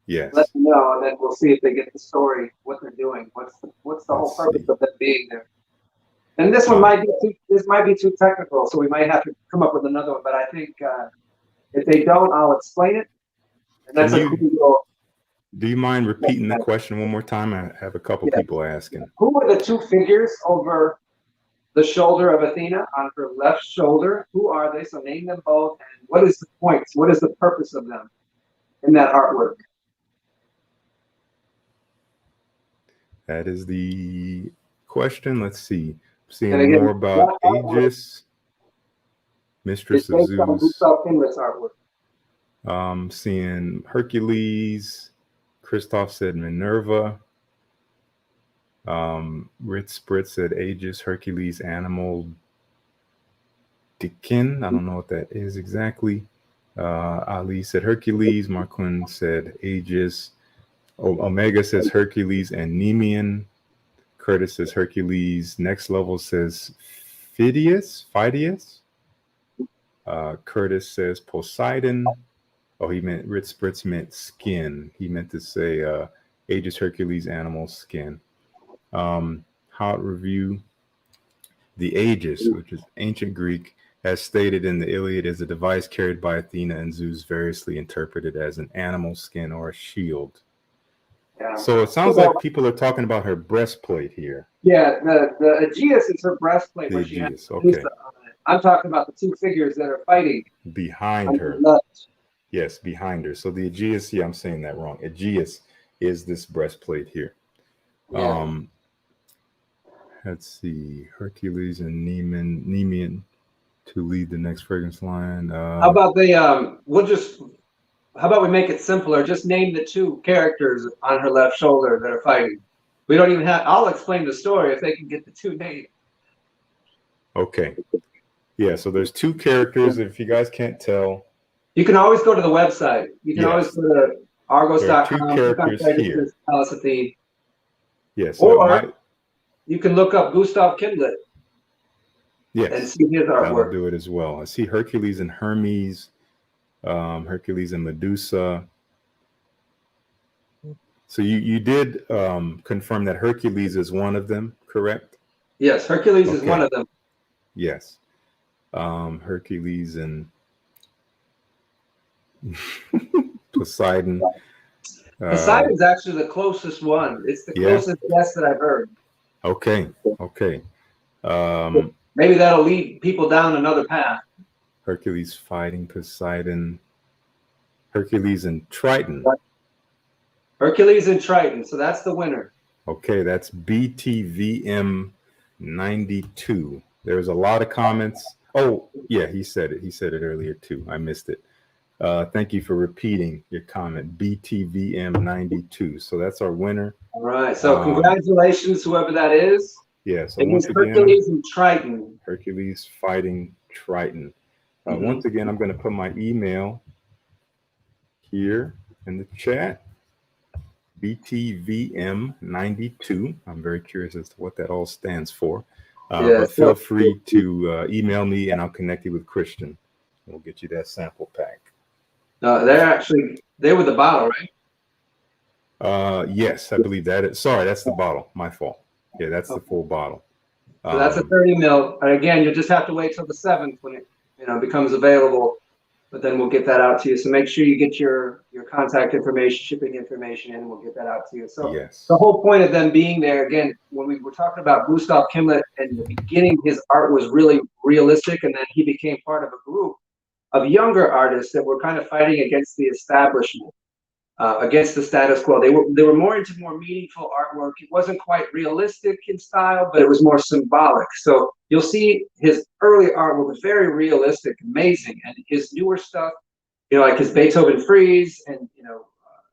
let them know, and then we'll see if they get the story, what they're doing, what's the whole purpose of them being there. And this one might be too technical, so we might have to come up with another one. But I think if they don't, I'll explain it. And that's Do you mind repeating the question one more time? I have a couple people asking. Who are the 2 figures over the shoulder of Athena on her left shoulder. Who are they? So name them both. And what is the point? What is the purpose of them in that artwork? That is the question. Let's see. And Seeing again, more about Aegis, Mistress it's of based on Zeus. Gustav Klimt's artwork. Seeing Hercules. Christoph said Minerva. Ritz Spritz said Aegis, Hercules, Animal, Dickin. I don't know what that is exactly. Ali said Hercules. Marquin said Aegis. Omega says Hercules and Nemean. Curtis says Hercules. Next Level says Phidias. Curtis says Poseidon. Oh, he meant Ritz Spritz meant skin. He meant to say Aegis, Hercules, Animal, Skin. Hot Review. The Aegis, which is ancient Greek, as stated in the Iliad, is a device carried by Athena and Zeus, variously interpreted as an animal skin or a shield. Yeah. So it sounds like people are talking about her breastplate here. Yeah, the Aegeus is her breastplate. The Aegeus, okay. I'm talking about the two figures that are fighting behind her. Yes, behind her. So the Aegeus, yeah, I'm saying that wrong. Aegeus is this breastplate here. Yeah. Let's see, Hercules and Nemean to lead the next fragrance line. How about how about we make it simpler? Just name the two characters on her left shoulder that are fighting. We don't even have, I'll explain the story if they can get the two names. Okay. Yeah, so there's two characters. If you guys can't tell. You can always go to the website. You can always go to Argos.com. Two characters here. PALLAS ATHENE. Yes. So or you can look up Gustav Klimt. Yes. And see his artwork. I'll do it as well. I see Hercules and Hermes, Hercules and Medusa. So you did confirm that Hercules is one of them, correct? Yes, Hercules is one of them. Yes. Hercules and Poseidon. Poseidon's actually the closest one. It's the closest guess that I've heard. Okay. Maybe that'll lead people down another path. Hercules fighting Poseidon. Hercules and Triton. Hercules and Triton. So that's the winner. Okay, that's BTVM92. There's a lot of comments. Oh, yeah, he said it. He said it earlier too. I missed it. Thank you for repeating your comment. BTVM92. So that's our winner. All right. So congratulations, whoever that is. Yeah. So once again, Hercules and Triton. Hercules fighting Triton. Once again, I'm going to put my email here in the chat. BTVM92. I'm very curious as to what that all stands for. But feel free to email me and I'll connect you with Christian. We'll get you that sample pack. They were the bottle, right? Yes, I believe that is. Sorry, that's the bottle. My fault. Yeah, that's the full bottle. So that's a 30 mil. Again, you just have to wait till the 7th when it becomes available. But then we'll get that out to you. So make sure you get your contact information, shipping information, and we'll get that out to you. So the whole point of them being there, again, when we were talking about Gustav Klimt in the beginning, his art was really realistic, and then he became part of a group of younger artists that were kind of fighting against the establishment, against the status quo. They were more into more meaningful artwork. It wasn't quite realistic in style, but it was more symbolic. So you'll see his early artwork was very realistic, amazing, and his newer stuff, like his Beethoven frieze and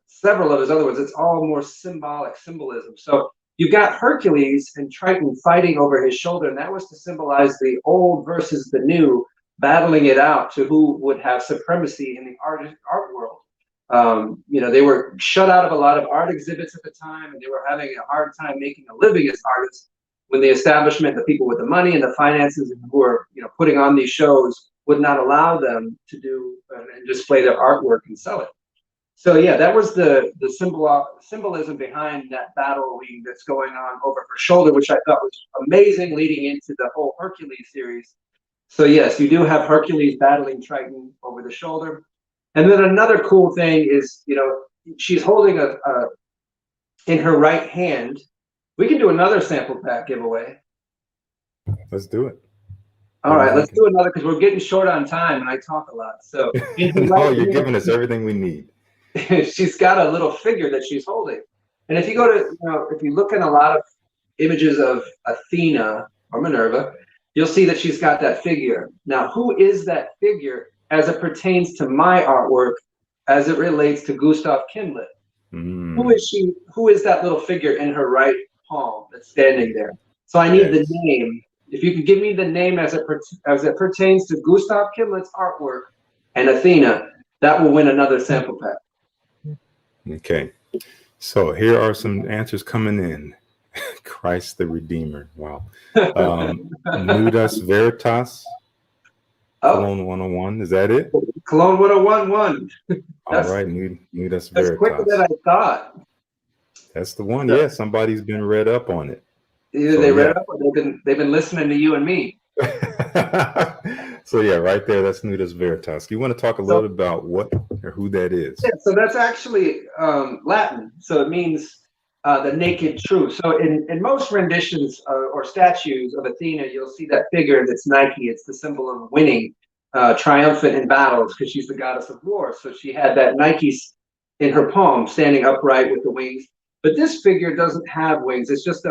several of his other ones, it's all more symbolism. So you've got Hercules and Triton fighting over his shoulder, and that was to symbolize the old versus the new, battling it out to who would have supremacy in the art world. They were shut out of a lot of art exhibits at the time, and they were having a hard time making a living as artists when the establishment, the people with the money and the finances who were putting on these shows, would not allow them to do and display their artwork and sell it. So yeah, that was the symbolism behind that battle that's going on over her shoulder, which I thought was amazing, leading into the whole Hercules series. So yes, you do have Hercules battling Triton over the shoulder. And then another cool thing is, she's holding in her right hand. We can do another sample pack giveaway. Let's do it. All right, let's do another because we're getting short on time and I talk a lot. So no, you're giving us everything we need. She's got a little figure that she's holding. And if you go to, if you look in a lot of images of Athena or Minerva, you'll see that she's got that figure. Now, who is that figure as it pertains to my artwork, as it relates to Gustav Klimt? Who is she? Who is that little figure in her right palm that's standing there? So I need the name. If you could give me the name as it pertains to Gustav Klimt's artwork and Athena, that will win another sample pack. Okay. So here are some answers coming in. Christ the Redeemer. Wow. Nudus Veritas. Cologne 101. Is that it? Cologne 101 won. All right. Nudus Veritas. That's quicker than I thought. That's the one. Yeah. Somebody's been read up on it. Either they read up or they've been listening to you and me. So yeah, right there, that's Nudus Veritas. You want to talk a little about what or who that is? Yeah, so that's actually Latin. So it means the naked truth. So in most renditions or statues of Athena, you'll see that figure that's Nike. It's the symbol of winning, triumphant in battles, because she's the goddess of war. So she had that Nike in her palm, standing upright with the wings. But this figure doesn't have wings. It's just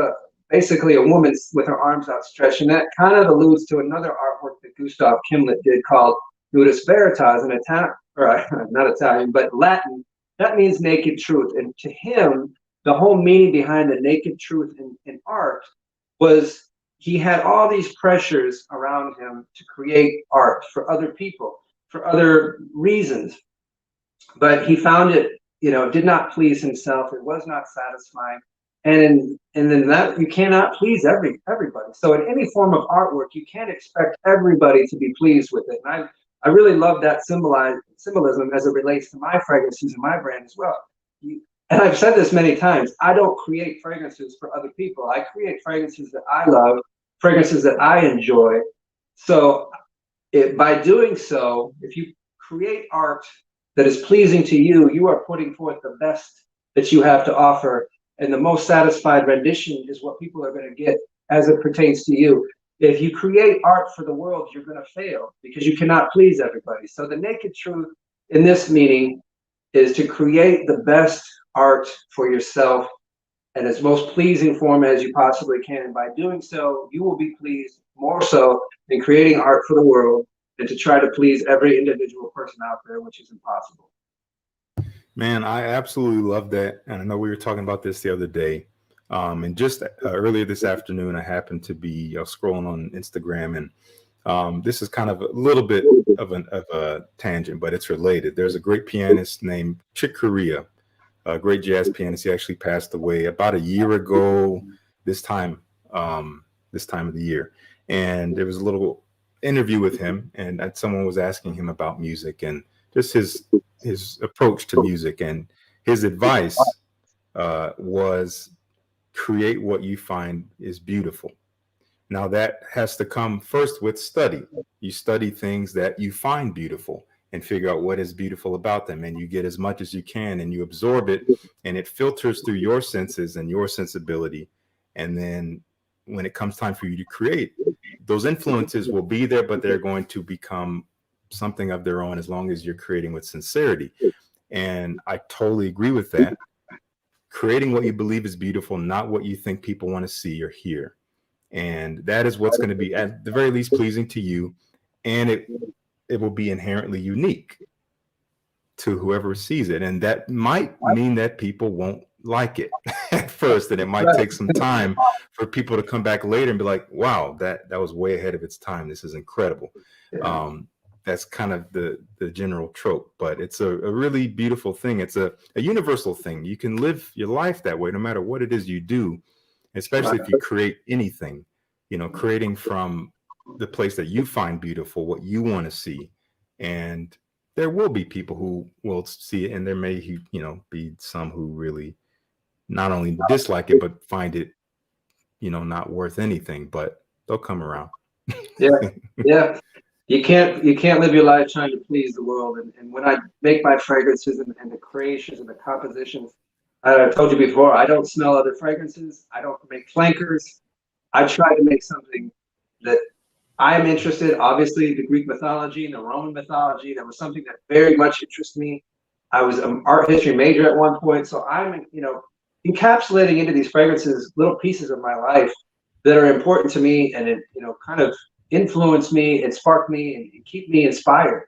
basically a woman with her arms outstretched, and that kind of alludes to another artwork that Gustav Klimt did called Nudus Veritas in Italian, or not Italian, but Latin. That means naked truth, and to him, the whole meaning behind the naked truth in art was he had all these pressures around him to create art for other people, for other reasons, but he found it, did not please himself. It was not satisfying. And then that you cannot please everybody. So in any form of artwork, you can't expect everybody to be pleased with it. And I really love that symbolism as it relates to my fragrances and my brand as well. And I've said this many times, I don't create fragrances for other people. I create fragrances that I love, fragrances that I enjoy. So by doing so, if you create art that is pleasing to you, you are putting forth the best that you have to offer. And the most satisfied rendition is what people are going to get as it pertains to you. If you create art for the world, you're going to fail because you cannot please everybody. So the naked truth in this meaning is to create the best art for yourself in its most pleasing form as you possibly can. And by doing so, you will be pleased more so than creating art for the world and to try to please every individual person out there, which is impossible. Man, I absolutely love that. And I know we were talking about this the other day. And just earlier this afternoon, I happened to be scrolling on Instagram, and this is kind of a little bit of a tangent, but it's related. There's a great pianist named Chick Corea, a great jazz pianist. He actually passed away about a year ago this time of the year. And there was a little interview with him, and someone was asking him about music and just his approach to music, and his advice was create what you find is beautiful. Now that has to come first with study. You study things that you find beautiful and figure out what is beautiful about them, and you get as much as you can and you absorb it, and it filters through your senses and your sensibility. And then when it comes time for you to create, those influences will be there, but they're going to become something of their own as long as you're creating with sincerity. And I totally agree with that. Creating what you believe is beautiful, not what you think people want to see or hear. And that is what's going to be at the very least pleasing to you. And it will be inherently unique to whoever sees it. And that might mean that people won't like it at first. And it might take some time for people to come back later and be like, wow, that was way ahead of its time. This is incredible. That's kind of the general trope, but it's a really beautiful thing. It's a universal thing. You can live your life that way no matter what it is you do, especially if you create anything, creating from the place that you find beautiful, what you want to see. And there will be people who will see it, and there may, be some who really not only dislike it, but find it, not worth anything, but they'll come around. Yeah. You can't live your life trying to please the world. And when I make my fragrances and the creations and the compositions, I told you before, I don't smell other fragrances. I don't make flankers. I try to make something that I'm interested. Obviously, the Greek mythology and the Roman mythology, that was something that very much interested me. I was an art history major at one point, so I'm, encapsulating into these fragrances little pieces of my life that are important to me, and it, kind of influence me and spark me and keep me inspired.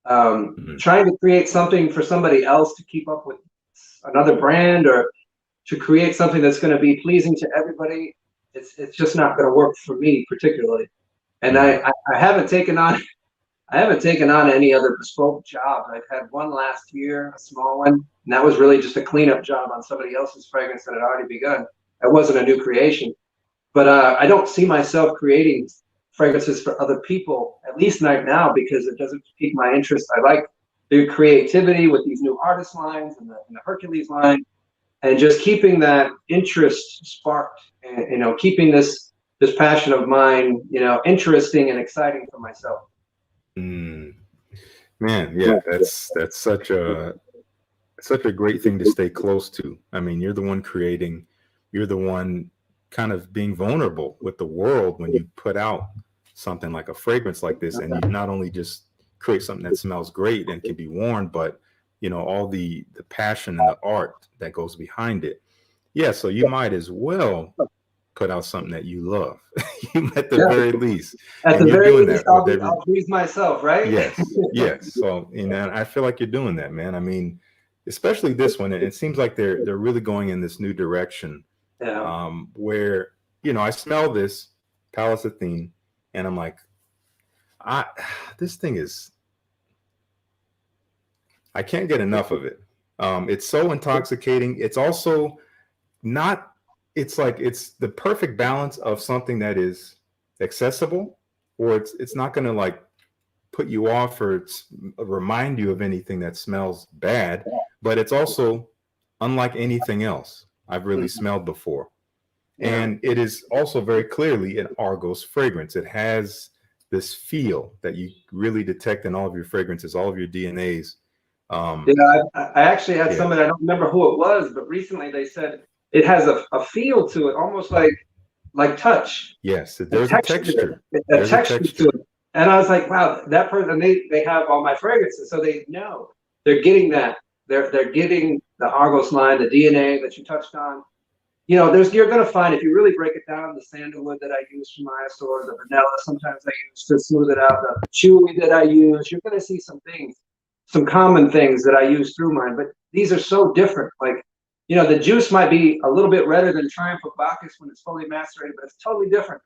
Trying to create something for somebody else to keep up with another brand, or to create something that's going to be pleasing to everybody, it's just not going to work for me particularly. And I haven't taken on any other bespoke jobs. I've had one last year, a small one, and that was really just a cleanup job on somebody else's fragrance that had already begun. That wasn't a new creation. But I don't see myself creating fragrances for other people, at least right now, because it doesn't pique my interest. I like the creativity with these new artist lines and the Hercules line, and just keeping that interest sparked, and keeping this passion of mine, interesting and exciting for myself. Man, yeah, that's such a great thing to stay close to. I mean, you're the one creating, you're the one kind of being vulnerable with the world when you put out something like a fragrance like this, and you not only just create something that smells great and can be worn, but all the passion and the art that goes behind it. Yeah, so you might as well put out something that you love, at the very least. At and the you're very doing least, that I'll please myself, right? Yes, yes. So I feel like you're doing that, man. I mean, especially this one, it seems like they're really going in this new direction. Yeah. Where I smell this Pallas Athene, and I'm like, this thing is, I can't get enough of it. It's so intoxicating. It's also not. It's like it's the perfect balance of something that is accessible, or it's not going to like put you off or remind you of anything that smells bad, but it's also unlike anything else I've really smelled before. And it is also very clearly an Argos fragrance. It has this feel that you really detect in all of your fragrances, all of your DNAs. I actually had somebody, I don't remember who it was, but recently they said it has a feel to it, almost like touch. Yes, there's a texture. A texture to it. And I was like, wow, that person, they have all my fragrances, so they know. They're getting that. They're getting the Argos line, the DNA that you touched on. You're going to find, if you really break it down, the sandalwood that I use for my store, the vanilla sometimes I use to smooth it out, the patchouli that I use, you're going to see some things, some common things that I use through mine, but these are so different. Like, the juice might be a little bit redder than Triumph of Bacchus when it's fully macerated, but it's totally different.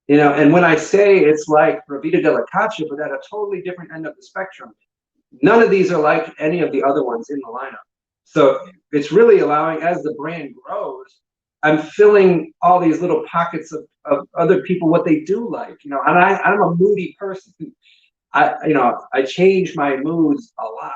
And when I say it's like Ravita della Caccia, but at a totally different end of the spectrum, none of these are like any of the other ones in the lineup. So it's really allowing, as the brand grows, I'm filling all these little pockets of other people, what they do like, and I'm a moody person. I change my moods a lot,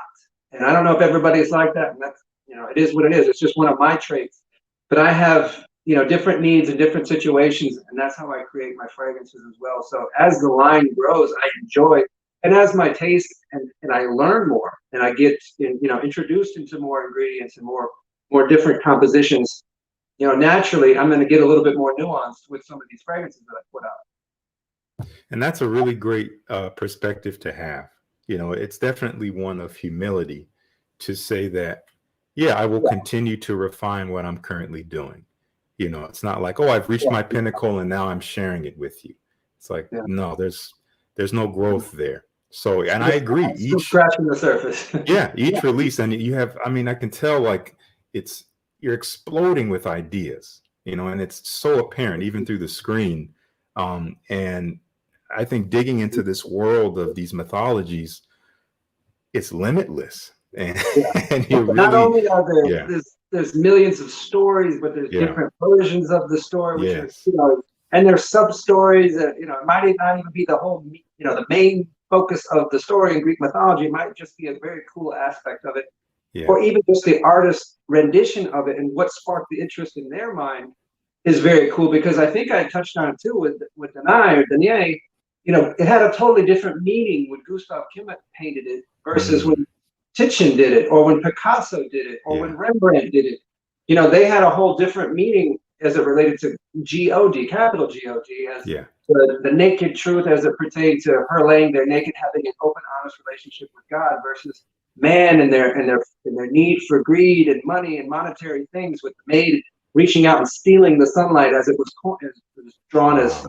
and I don't know if everybody's like that, and that's, it is what it is. It's just one of my traits, but I have, different needs in different situations, and that's how I create my fragrances as well. So as the line grows, I enjoy, and as my taste and I learn more, and I get, introduced into more ingredients and more different compositions, naturally I'm going to get a little bit more nuanced with some of these fragrances that I put out. And that's a really great perspective to have. It's definitely one of humility to say that, yeah, I will continue to refine what I'm currently doing. It's not like, oh, I've reached my pinnacle and now I'm sharing it with you. It's like, no, there's no growth there. So, and I agree. Still scratching the surface. Each release, and you have, I can tell like you're exploding with ideas, and it's so apparent even through the screen. And I think digging into this world of these mythologies, it's limitless. And, and you really, not only are there's millions of stories, but there's different versions of the story, which is, and there's sub stories that, it might not even be the whole, the main focus of the story in Greek mythology. It might just be a very cool aspect of it. Or even just the artist's rendition of it, and what sparked the interest in their mind is very cool, because I think I touched on it too with Denier. It had a totally different meaning when Gustav Klimt painted it versus when Titian did it, or when Picasso did it, or when Rembrandt did it. They had a whole different meaning as it related to G-O-D, capital G-O-D, as Yeah. the naked truth as it pertained to her laying there naked, having an open, honest relationship with God, versus man and their need for greed and money and monetary things, with the maid reaching out and stealing the sunlight as it was drawn as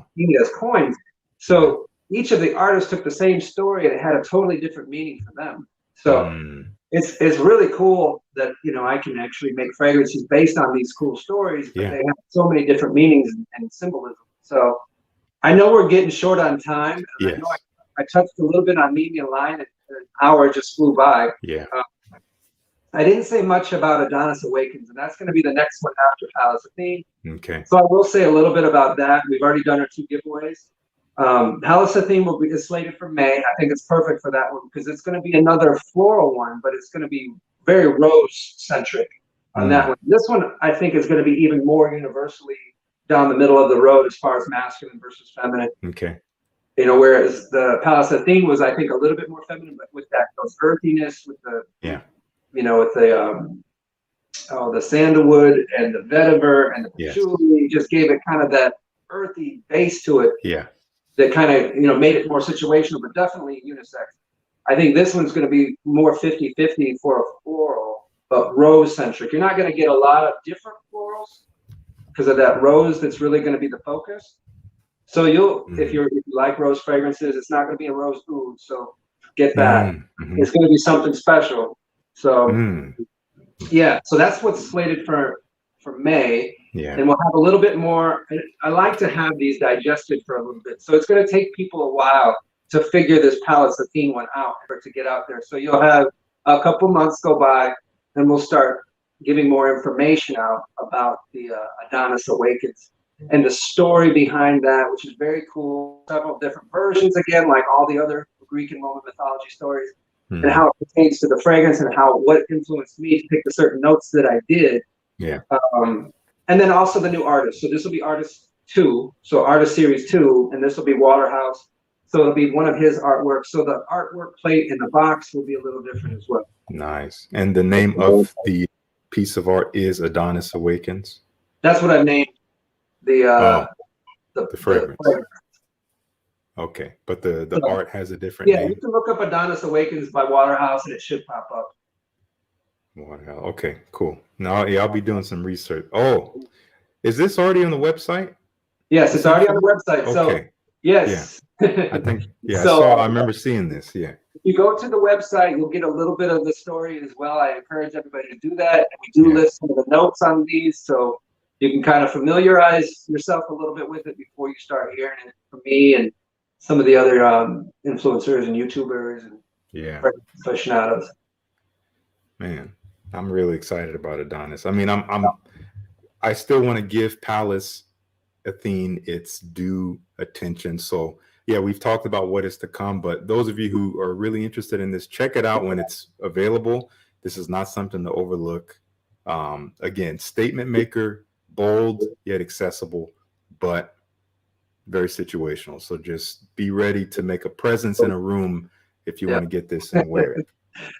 coins. So each of the artists took the same story and it had a totally different meaning for them. So it's really cool that, you know, I can actually make fragrances based on these cool stories, but they have so many different meanings and symbolism. So I know we're getting short on time. And Yes. I know I touched a little bit on Medium Line, and an hour just flew by. Yeah. I didn't say much about Adonis Awakens, and that's going to be the next one after Pallas Athene. Okay. So I will say a little bit about that. We've already done our 2 giveaways. Pallas Athene is slated for May. I think it's perfect for that one because it's going to be another floral one, but it's going to be very rose-centric on that one. This one, I think, is going to be even more universally down the middle of the road as far as masculine versus feminine. Okay. You know, whereas the Pallas Athene was, I think, a little bit more feminine, but with those earthiness, with the you know, with the sandalwood and the vetiver and the patchouli, just gave it kind of that earthy base to it. Yeah. That kind of, you know, made it more situational, but definitely unisex. I think this one's going to be more 50-50 for a floral, but rose-centric. You're not going to get a lot of different florals because of that rose that's really going to be the focus. So if you like rose fragrances, it's not going to be a rose oud. So get that. It's going to be something special. So yeah, so that's what's slated for May. Yeah. And we'll have a little bit more. I like to have these digested for a little bit. So it's going to take people a while to figure this Pallas Athene one out, or to get out there. So you'll have a couple months go by, and we'll start giving more information out about the Adonis Awakens and the story behind that, which is very cool. Several different versions, again, like all the other Greek and Roman mythology stories. And how it pertains to the fragrance, and what influenced me to pick the certain notes that I did. Yeah. And then also the new artist. So this will be artist 2. So artist series 2, and this will be Waterhouse. So it'll be one of his artwork. So the artwork plate in the box will be a little different as well. Nice. And the name of the piece of art is Adonis Awakens. That's what I've named the fragrance. Okay, but the art has a different name. You can look up Adonis Awakens by Waterhouse, and it should pop up. Waterhouse. Okay, cool. Now, I'll be doing some research. Oh, is this already on the website? Yes, it's already on the website. Okay. So yes, I think I remember seeing this. Yeah. If you go to the website, you'll get a little bit of the story as well. I encourage everybody to do that. We do list some of the notes on these, so you can kind of familiarize yourself a little bit with it before you start hearing it from me and some of the other influencers and YouTubers and aficionados. Man, I'm really excited about Adonis. I mean, I still want to give Pallas Athene its due attention. So yeah, we've talked about what is to come, but those of you who are really interested in this, check it out when it's available. This is not something to overlook. Again, statement maker, bold yet accessible, but very situational. So just be ready to make a presence in a room if you want to get this and wear it.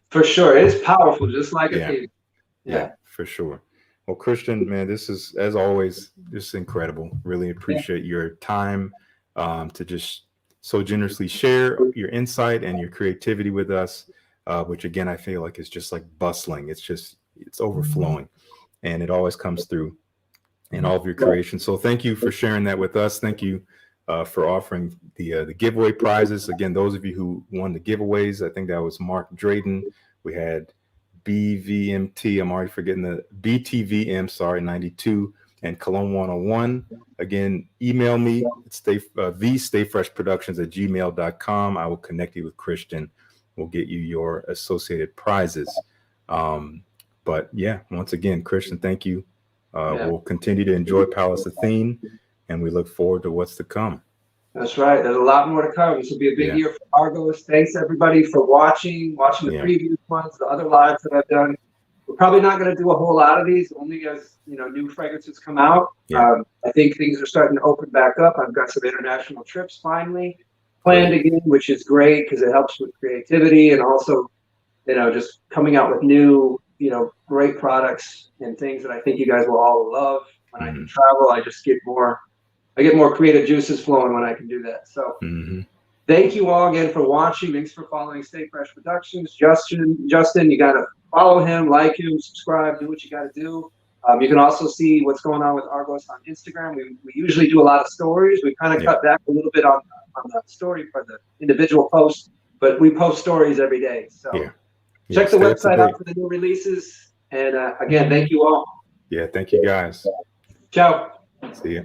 For sure. It's powerful, just like a thing. Yeah, for sure. Well, Christian, man, this is, as always, just incredible. Really appreciate your time to just so generously share your insight and your creativity with us, which again, I feel like is just like bustling. It's overflowing, and it always comes through in all of your creation. So thank you for sharing that with us. Thank you for offering the giveaway prizes. Again, those of you who won the giveaways, I think that was Mark Drayton. We had BVMT, I'm already forgetting the BTVM, sorry, 92, and Cologne 101. Again, email me at thestayfreshproductions@gmail.com. I will connect you with Christian. We'll get you your associated prizes. But yeah, once again, Christian, thank you. We'll continue to enjoy Pallas Athene, and we look forward to what's to come. That's right. There's a lot more to come. This will be a big year for Argos. Thanks everybody for watching the previous ones, the other lives that I've done. We're probably not going to do a whole lot of these, only as new fragrances come out. I think things are starting to open back up. I've got some international trips finally planned again, which is great because it helps with creativity and also, just coming out with new, great products and things that I think you guys will all love. when I can travel, I get more creative juices flowing when I can do that. So thank you all again for watching. Thanks for following Stay Fresh Productions. Justin, you got to follow him, like him, subscribe, do what you got to do. You can also see what's going on with Argos on Instagram. We usually do a lot of stories. We kind of cut back a little bit on the story for the individual posts, but we post stories every day. So check the website out for the new releases. And again, thank you all. Yeah, thank you guys. Ciao. See ya.